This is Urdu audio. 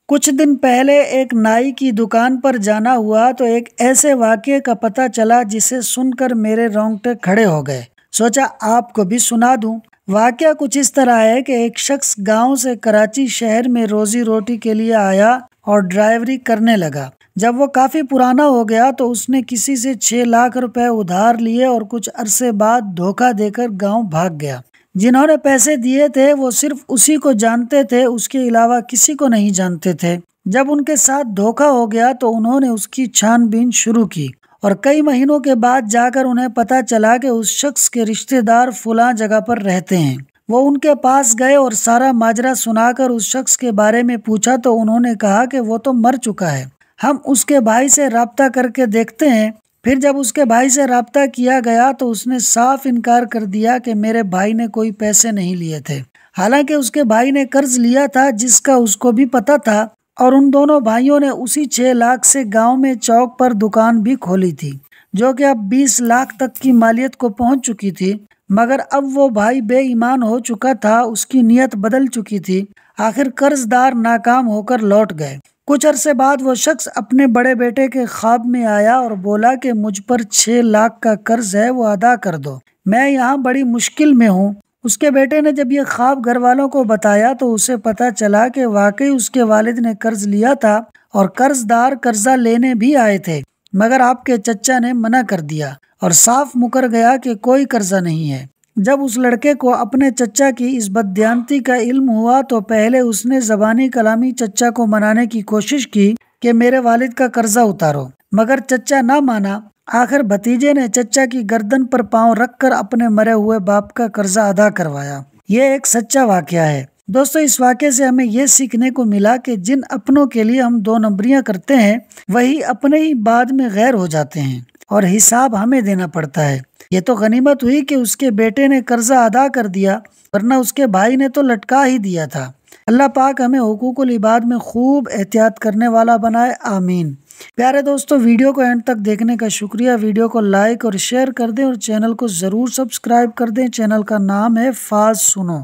کچھ دن پہلے ایک نائی کی دکان پر جانا ہوا تو ایک ایسے واقعے کا پتہ چلا جسے سن کر میرے رونگٹے کھڑے ہو گئے۔ سوچا آپ کو بھی سنا دوں۔ واقعہ کچھ اس طرح ہے کہ ایک شخص گاؤں سے کراچی شہر میں روزی روٹی کے لیے آیا اور ڈرائیوری کرنے لگا۔ جب وہ کافی پرانا ہو گیا تو اس نے کسی سے 6 لاکھ روپے ادھار لیے اور کچھ عرصے بعد دھوکہ دے کر گاؤں بھاگ گیا۔ جنہوں نے پیسے دیے تھے وہ صرف اسی کو جانتے تھے، اس کے علاوہ کسی کو نہیں جانتے تھے۔ جب ان کے ساتھ دھوکہ ہو گیا تو انہوں نے اس کی چھان بین شروع کی اور کئی مہینوں کے بعد جا کر انہیں پتہ چلا کہ اس شخص کے رشتہ دار فلاں جگہ پر رہتے ہیں۔ وہ ان کے پاس گئے اور سارا ماجرا سنا کر اس شخص کے بارے میں پوچھا تو انہوں نے کہا کہ وہ تو مر چکا ہے، ہم اس کے بھائی سے رابطہ کر کے دیکھتے ہیں۔ پھر جب اس کے بھائی سے رابطہ کیا گیا تو اس نے صاف انکار کر دیا کہ میرے بھائی نے کوئی پیسے نہیں لیے تھے، حالانکہ اس کے بھائی نے قرض لیا تھا جس کا اس کو بھی پتہ تھا، اور ان دونوں بھائیوں نے اسی 6 لاکھ سے گاؤں میں چوک پر دکان بھی کھولی تھی جو کہ اب 20 لاکھ تک کی مالیت کو پہنچ چکی تھی۔ مگر اب وہ بھائی بے ایمان ہو چکا تھا، اس کی نیت بدل چکی تھی۔ آخر قرض دار ناکام ہو کر لوٹ گئے۔ کچھ عرصے بعد وہ شخص اپنے بڑے بیٹے کے خواب میں آیا اور بولا کہ مجھ پر 6 لاکھ کا قرض ہے، وہ ادا کر دو، میں یہاں بڑی مشکل میں ہوں۔ اس کے بیٹے نے جب یہ خواب گھر والوں کو بتایا تو اسے پتہ چلا کہ واقعی اس کے والد نے قرض لیا تھا اور قرض دار قرضہ لینے بھی آئے تھے، مگر آپ کے چچا نے منع کر دیا اور صاف مکر گیا کہ کوئی قرضہ نہیں ہے۔ جب اس لڑکے کو اپنے چچا کی اس بددیانتی کا علم ہوا تو پہلے اس نے زبانی کلامی چچا کو منانے کی کوشش کی کہ میرے والد کا قرضہ اتارو، مگر چچا نہ مانا۔ آخر بھتیجے نے چچا کی گردن پر پاؤں رکھ کر اپنے مرے ہوئے باپ کا قرضہ ادا کروایا۔ یہ ایک سچا واقعہ ہے۔ دوستو، اس واقعے سے ہمیں یہ سیکھنے کو ملا کہ جن اپنوں کے لیے ہم 2 نمبریاں کرتے ہیں وہی اپنے ہی بعد میں غیر ہو جاتے ہیں اور حساب ہمیں دینا پڑتا ہے۔ یہ تو غنیمت ہوئی کہ اس کے بیٹے نے قرضہ ادا کر دیا، ورنہ اس کے بھائی نے تو لٹکا ہی دیا تھا۔ اللہ پاک ہمیں حقوق العباد میں خوب احتیاط کرنے والا بنائے، آمین۔ پیارے دوستو، ویڈیو کو اینڈ تک دیکھنے کا شکریہ۔ ویڈیو کو لائک اور شیئر کر دیں اور چینل کو ضرور سبسکرائب کر دیں۔ چینل کا نام ہے فاز سنو۔